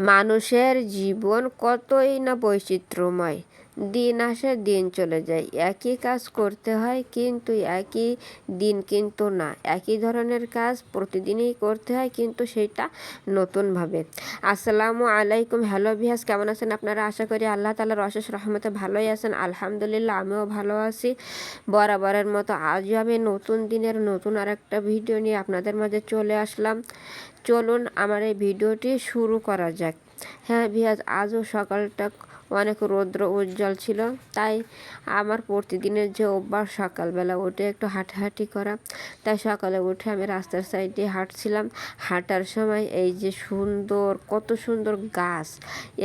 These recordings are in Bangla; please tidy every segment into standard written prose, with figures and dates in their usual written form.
মানুষের জীবন কতই না বৈচিত্র্যময়। দিন আসে দিন চলে যায়, একই কাজ করতে হয় কিন্তু একই দিন কিন্তু না, একই ধরনের কাজ প্রতিদিনই করতে হয় কিন্তু সেটা নতুনভাবে। আসসালামু আলাইকুম, হ্যালো ভিয়াস, কেমন আছেন আপনারা? আশা করি আল্লাহ তাআলার অশেষ রহমতে ভালোই আছেন। আলহামদুলিল্লাহ, আমিও ভালো আছি। বরাবরের মতো আজও আমি নতুন দিনের নতুন আর একটা ভিডিও নিয়ে আপনাদের মাঝে চলে আসলাম। চলুন আমার এই ভিডিওটি শুরু করা যাক। হ্যাঁ ভিয়াজ, আজও সকালটা অনেক রৌদ্র উজ্জ্বল ছিল, তাই আমার প্রতিদিনের যে অভ্যাস সকালবেলা উঠে একটু হাঁটাহাঁটি করা, তাই সকালে উঠে আমি রাস্তার সাইডে হাঁটছিলাম। হাঁটার সময় এই যে কত সুন্দর গাছ,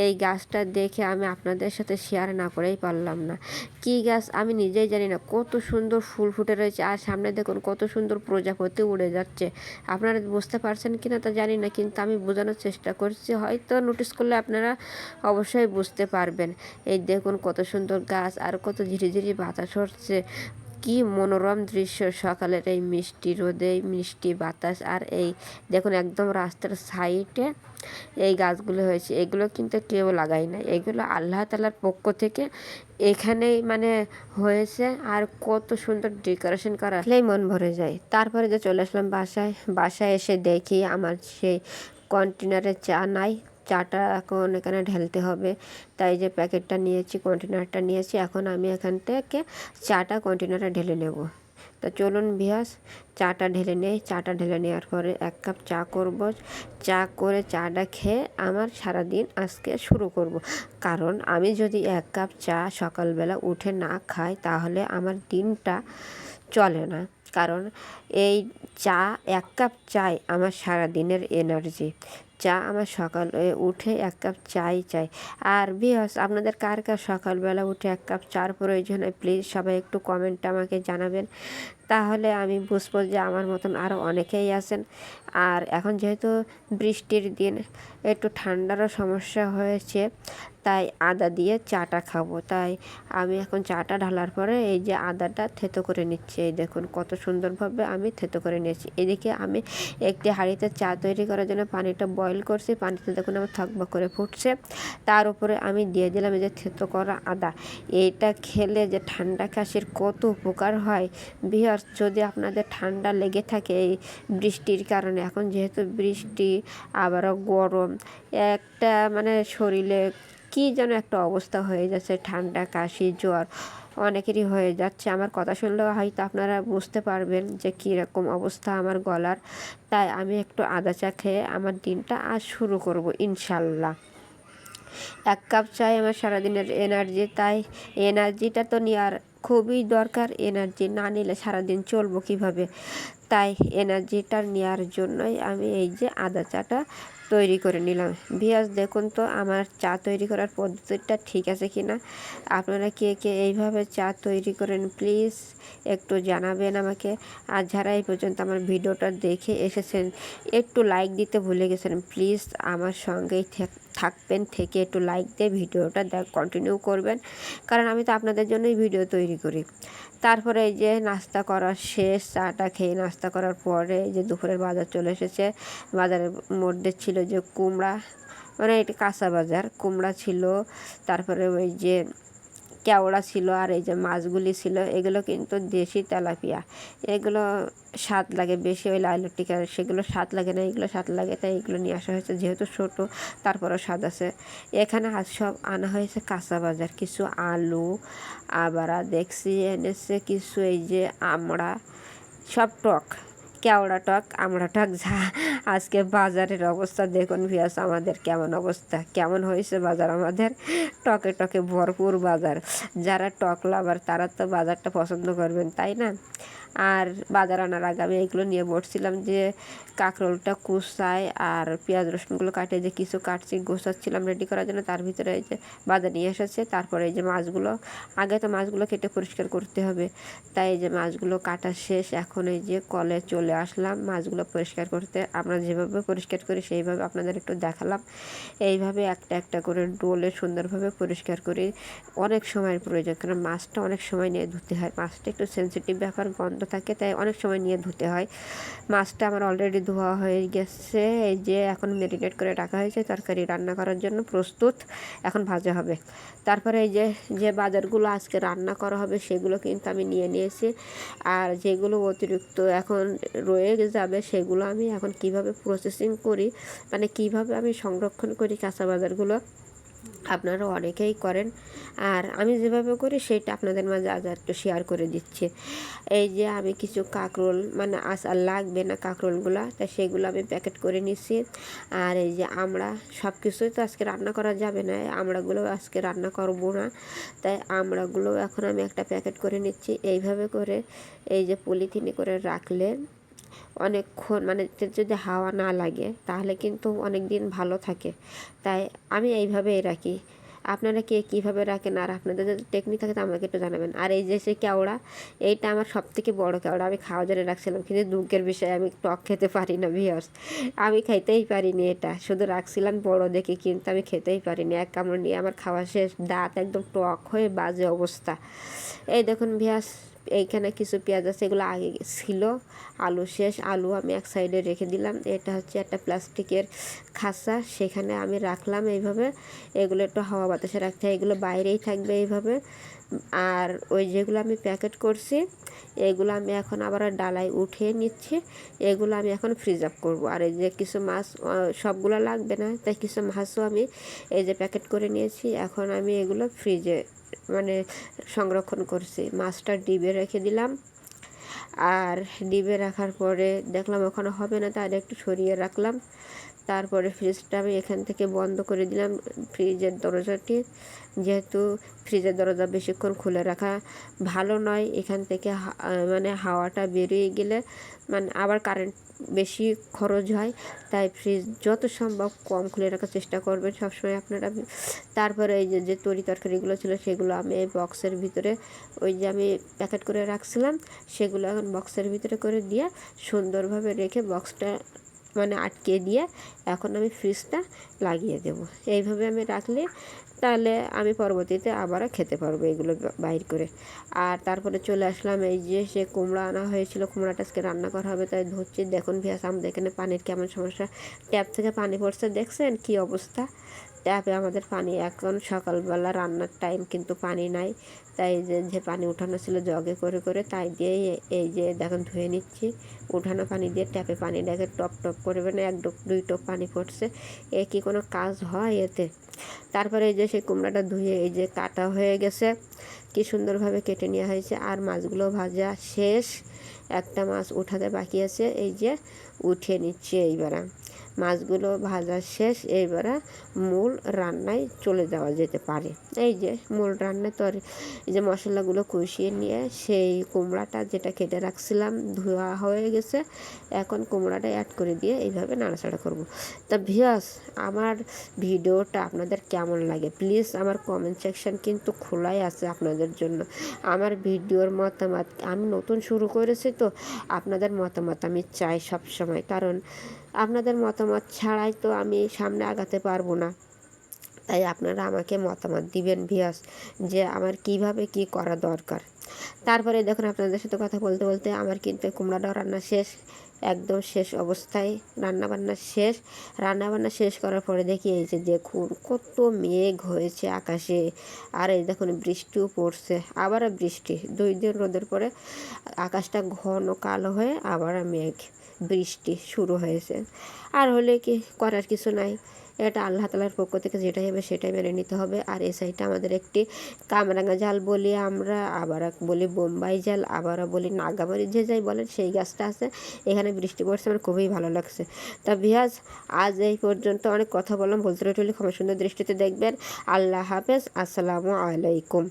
এই গাছটা দেখে আমি আপনাদের সাথে শেয়ার না করেই পারলাম না। কি গাছ আমি নিজেই জানি না, কত সুন্দর ফুল ফুটে রয়েছে। আর সামনে দেখুন কত সুন্দর প্রজাপতি উড়ে যাচ্ছে। আপনারা বুঝতে পারছেন কিনা তা জানি না, কিন্তু আমি বোঝানোর চেষ্টা করছি, হয়তো নোটিস করলে আপনারা অবশ্যই বুঝতে পারবেন। এই দেখুন কত সুন্দর গাছ আর কত ঝিরিঝিরি বাতাস হচ্ছে। কি মনোরম দৃশ্য সকালের এই মিষ্টি রোদে, মিষ্টি বাতাস। আর এই দেখুন একদম রাস্তার সাইডে এই গাছগুলো হয়েছে, এগুলো কিন্তু কেউ লাগায় না, এগুলো আল্লাহ তাআলার পক্ষ থেকে এখানেই হয়েছে। আর কত সুন্দর ডেকোরেশন করা, মন ভরে যায়। তারপরে যে চলে আসলাম বাসায় এসে দেখি আমার সেই কন্টেনারে চা নাই। চাটা এখন এখানে ঢালতে হবে, তাই যে প্যাকেটটা নিয়েছি, কন্টেনারটা নিয়েছি, এখন আমি এখান থেকে চাটা কন্টেনারে ঢেলে নেব। তো চলুন ভিয়াস, চাটা ঢেলে নেই। চাটা ঢেলে নেওয়ার পরে 1 কাপ চা করব। চা করে চাটা খেয়ে আমার সারাদিন আজকে শুরু করব। কারণ আমি যদি 1 কাপ চা সকালবেলা উঠে না খাই তাহলে আমার দিনটা চলে না। কারণ এই চা, 1 কাপ চাই আমার সারাদিনের এনার্জি। চা আমার সকালে উঠে 1 কাপ চাই চাই। আর ভিউয়ার্স, আপনাদের কার কার সকালবেলা উঠে 1 কাপ চার প্রয়োজন হয় প্লিজ সবাই একটু কমেন্টে আমাকে জানাবেন, তাহলে আমি বুঝবো যে আমার মতন আরও অনেকেই আছেন। আর এখন যেহেতু বৃষ্টির দিন, একটু ঠান্ডারও সমস্যা হয়েছে, তাই আদা দিয়ে চাটা খাবো। তাই আমি এখন চাটা ঢালার পরে এই যে আদাটা থেতো করে নিচ্ছি। এই দেখুন কত সুন্দরভাবে আমি থেতো করে নিয়েছি। এদিকে আমি একটি হাঁড়িতে চা তৈরি করার জন্য পানিটা বয়েল করছি। পানিতে দেখুন আমার থকবক করে ফুটছে। তার উপরে আমি দিয়ে দিলাম এই যে থেতো করা আদা। এইটা খেলে যে ঠান্ডা কাশির কত উপকার হয় ভিউয়ার্স। যদি আপনাদের ঠান্ডা লেগে থাকে এই বৃষ্টির কারণে, এখন যেহেতু বৃষ্টি আবারও গরম, একটা শরীরে কি যেন একটা অবস্থা হয়ে যাচ্ছে, ঠান্ডা কাশি জ্বর অনেকেরই হয়ে যাচ্ছে। আমার কথা শুনলেও হয়তো আপনারা বুঝতে পারবেন যে কীরকম অবস্থা আমার গলার। তাই আমি একটু আদা চা খেয়ে আমার দিনটা আজ শুরু করব ইনশাল্লাহ। 1 কাপ চাই আমার সারাদিনের এনার্জি, তাই এনার্জিটা তো নেওয়ার খুবই দরকার। এনার্জি না নিলে সারাদিন চলবো কিভাবে? তাই এনার্জিটা নেওয়ার জন্যই আমি এই যে আদা চাটা তৈরি করে নিলাম। ভিউয়ার্স দেখুন তো আমার চা তৈরি করার পদ্ধতিটা ঠিক আছে কি না। আপনারা কে কে এইভাবে চা তৈরি করেন প্লিজ একটু জানাবেন আমাকে। আর যারা এই পর্যন্ত আমার ভিডিওটা দেখে এসেছেন, একটু লাইক দিতে ভুলে গেছেন, প্লিজ আমার সঙ্গেই থাকবেন, থেকে একটু লাইক দিয়ে ভিডিওটা কন্টিনিউ করবেন, কারণ আমি তো আপনাদের জন্যই ভিডিও তৈরি করি। তারপরে এই যে নাস্তা করা শেষ, চাটা খেয়ে নাস্তা করার পরে এই যে দুপুরের বাজার চলে এসেছে। বাজারের মধ্যে ছিল যে কুমড়া, এটা কাঁচা বাজার, কুমড়া ছিল, তারপরে ওই যে কেওড়া ছিল, আর এই যে মাছগুলি ছিল, এগুলো কিন্তু দেশি তেলাপিয়া। এগুলো স্বাদ লাগে বেশি, ওই লাইলটিকা সেগুলো স্বাদ লাগে না, এগুলো স্বাদ লাগে, তাই এগুলো নিয়ে আসা হয়েছে। যেহেতু ছোটো তারপরেও স্বাদ আছে। এখানে আজ সব আনা হয়েছে কাঁচা বাজার, কিছু আলু, আবার দেখছি এনেছে কিছু এই যে আমড়া, সব টক, কেওড়া টক, আমড়া টক। যা আজকে বাজারের অবস্থা দেখুন ভিউয়ার্স, আমাদের কেমন অবস্থা, কেমন হয়েছে বাজার আমাদের, টকে টকে ভরপুর বাজার। যারা টক লাভার তারা তো বাজারটা পছন্দ করবেন, তাই না? আর বাজার আনার আগে আমি এইগুলো নিয়ে বসছিলাম যে কাঁকরোলটা কুচাই আর পেঁয়াজ রসুনগুলো কাটে যে কিছু কাটছি, গোছাচ্ছিলাম রেডি করার জন্য। তার ভিতরে এই যে বাজার নিয়ে এসেছে। তারপরে এই যে মাছগুলো, আগে তো মাছগুলো কেটে পরিষ্কার করতে হবে, তাই এই যে মাছগুলো কাটা শেষ। এখন এই যে কলে চলে আসলাম মাছগুলো পরিষ্কার করতে। আমরা যেভাবে পরিষ্কার করি সেইভাবে আপনাদের একটু দেখালাম। এইভাবে একটা একটা করে ডোলে সুন্দরভাবে পরিষ্কার করি। অনেক সময়ের প্রয়োজন, কারণ মাছটা অনেক সময় নিয়ে ধুতে হয়। মাছটা একটু সেন্সিটিভ ব্যাপার, গন্ধ থাকে, তাই অনেক সময় নিয়ে ধুতে হয়। মাছটা আমার অলরেডি ধোয়া হয়ে গেছে। এই যে এখন ম্যারিনেট করে রাখা হয়েছে, তরকারি রান্না করার জন্য প্রস্তুত। এখন ভাজা হবে। তারপরে এই যে যে বাজারগুলো আজকে রান্না করা হবে সেগুলো কিন্তু আমি নিয়ে নিয়েছি। আর যেগুলো অতিরিক্ত এখন রয়ে যাবে সেগুলো আমি এখন কিভাবে প্রসেসিং করি, মানে কিভাবে আমি সংরক্ষণ করি কাঁচা বাজারগুলো, আপনারা অনেকেই করেন। আর আমি যেভাবে করি সেটা আপনাদের মাঝে আজ একটু শেয়ার করে দিচ্ছি। এই যে আমি কিছু কাঁকরোল, মানে আর লাগবে না কাঁকরোলগুলো, তাই সেগুলো আমি প্যাকেট করে নিচ্ছি। আর এই যে আমরা সব কিছুই তো আজকে রান্না করা যাবে না, আমড়াগুলো আজকে রান্না করব না, তাই আমড়াগুলো এখন আমি একটা প্যাকেট করে নিচ্ছি। এইভাবে করে এই যে পলিথিনে করে রাখলে অনেকক্ষণ, মানে যদি হাওয়া না লাগে তাহলে কিন্তু অনেক দিন ভালো থাকে, তাই আমি এইভাবেই রাখি। আপনারা কে কীভাবে রাখেন আর আপনাদের যদি টেকনিক থাকে তো আমাকে একটু জানাবেন। আর এই যে সে কেওড়া, এইটা আমার সবথেকে বড় কেওড়া, আমি খাওয়া জন্য রাখছিলাম, কিন্তু দুঃখের বিষয় আমি টক খেতে পারি না ভিউয়ার্স। আমি খেতেই পারিনি, এটা শুধু রাখছিলাম বড় দেখে, কিন্তু আমি খেতেই পারিনি। এক কামড় নিয়ে আমার খাওয়া শেষ, দাঁত একদম টক হয়ে বাজে অবস্থা। এই দেখুন ভিউয়ার্স, এইখানে কিছু পেঁয়াজ আছে, এগুলো আগে ছিল। আলু শেষ, আলু আমি এক সাইডে রেখে দিলাম। এটা হচ্ছে একটা প্লাস্টিকের খাঁচা, সেখানে আমি রাখলাম এইভাবে। এগুলো একটু হাওয়া বাতাসে রাখতে হয়, এগুলো বাইরেই থাকবে এইভাবে। আর ওই যেগুলো আমি প্যাকেট করছি এগুলো আমি এখন আবার ডালায় উঠিয়ে নিচ্ছি। এগুলো আমি এখন ফ্রিজ আপ করবো। আর এই যে কিছু মাছ, সবগুলো লাগবে না, তাই কিছু মাছও আমি এই যে প্যাকেট করে নিয়েছি। এখন আমি এগুলো ফ্রিজে, মানে সংরক্ষণ করছি। মাছটা ডিবে রেখে দিলাম। আর ডিবে রাখার পরে দেখলাম ওখানে হবে না, তাহলে একটু সরিয়ে রাখলাম। তারপরে ফ্রিজটা আমি এখান থেকে বন্ধ করে দিলাম, ফ্রিজের দরজাটি, যেহেতু ফ্রিজের দরজা বেশিক্ষণ খুলে রাখা ভালো নয়। এখান থেকে মানে হাওয়াটা বেরিয়ে গেলে মানে আবার কারেন্ট বেশি খরচ হয়, তাই ফ্রিজ যত সম্ভব কম খুলে রাখার চেষ্টা করবেন সবসময় আপনারা। তারপরে এই যে তরি তরকারিগুলো ছিল সেগুলো আমি এই বক্সের ভিতরে, ওই যে আমি প্যাকেট করে রাখছিলাম সেগুলো এখন বক্সের ভিতরে করে দিয়ে সুন্দরভাবে রেখে বক্সটা মানে আটকে দিয়ে এখন আমি ফ্রিজটা লাগিয়ে দেব। এইভাবে আমি রাখলে তাহলে আমি পরবর্তীতে আবারও খেতে পারবো এগুলো বাইর করে। আর তারপরে চলে আসলাম, এই যে সে কুমড়া আনা হয়েছিল, কুমড়াটা আজকে রান্না করা হবে তাই ধরছি। দেখুন ভিউয়ার্স, আমাদের এখানে পানির কেমন সমস্যা, ট্যাপ থেকে পানি পড়ছে, দেখছেন কি অবস্থা। ট্যাপে আমাদের পানি, এখন সকালবেলা রান্নার টাইম কিন্তু পানি নাই, তাই যে পানি উঠানো ছিল জগে করে করে তাই দিয়েই এই যে দেখুন ধুয়ে নিচ্ছি। উঠানো পানি দিয়ে ট্যাপে পানি দেখে টপ টপ করবে না, এক দুই টপ পানি পড়ছে, এ কি কোনো কাজ হয় এতে। তারপরে এই যে সেই কুমড়াটা ধুয়ে এই যে কাটা হয়ে গেছে, কি সুন্দরভাবে কেটে নেওয়া হয়েছে। আর মাছগুলো ভাজা শেষ, একটা মাছ উঠাতে বাকি আছে, এই যে উঠিয়ে নিচ্ছি। এইবারে মাছগুলো ভাজা শেষ, এইবারে মূল রান্নায় চলে যাওয়া যেতে পারে। এই যে মূল রান্না এই যে মশলাগুলো কষিয়ে নিয়ে সেই কুমড়াটা যেটা কেটে রাখছিলাম ধোয়া হয়ে গেছে, এখন কুমড়াটা অ্যাড করে দিয়ে এইভাবে নাড়াচাড়া করব। তা ভিউয়ার্স, আমার ভিডিওটা আপনাদের কেমন লাগে প্লিজ আমার কমেন্ট সেকশন কিন্তু খোলাই আছে আপনাদের জন্য। আমার ভিডিওর মতামত, আমি নতুন শুরু করেছি তো আপনাদের মতামত আমি চাই সব সময়, কারণ আপনাদের মতামত ছাড়াই তো আমি সামনে আগাতে পারবো না। তাই আপনারা আমাকে মতামত দিবেন ভিউয়ার্স, যে আমার কিভাবে কি করা দরকার। তারপরে দেখুন আপনাদের সাথে কথা বলতে বলতে আমার কিন্তু কুমড়াটাও রান্না শেষ, একদম শেষ অবস্থায় রান্নাবান্না শেষ। রান্নাবান্না শেষ করার পরে দেখি এই যে দেখুন কত মেঘ হয়েছে আকাশে, আর এই দেখুন বৃষ্টিও পড়ছে, আবারও বৃষ্টি। 2 দিন রোদের পরে আকাশটা ঘন কালো হয়ে আবার মেঘ, বৃষ্টি শুরু হয়েছে। আর হলে কি করার কিছু নাই, এটা আল্লাহ তাআলার পক্ষ থেকে যেটাই হবে সেটাই মেনে নিতে হবে। আর এই সাইডটা আমাদের একটি কামরাঙা জাল বলি আমরা, আবার বলি বোম্বাই জাল, আবার বলি নাগামারি, যে যাই বলেন সেই গাছটা আছে। এখানে বৃষ্টি পড়ছে, আমার খুবই ভালো লাগছে। তা ভিউয়ার্স, আজ এই পর্যন্ত, অনেক কথা বললাম, বলতে রইলে ক্ষমা সুন্দর দৃষ্টিতে দেখবেন। আল্লাহ হাফেজ, আসসালামু আলাইকুম।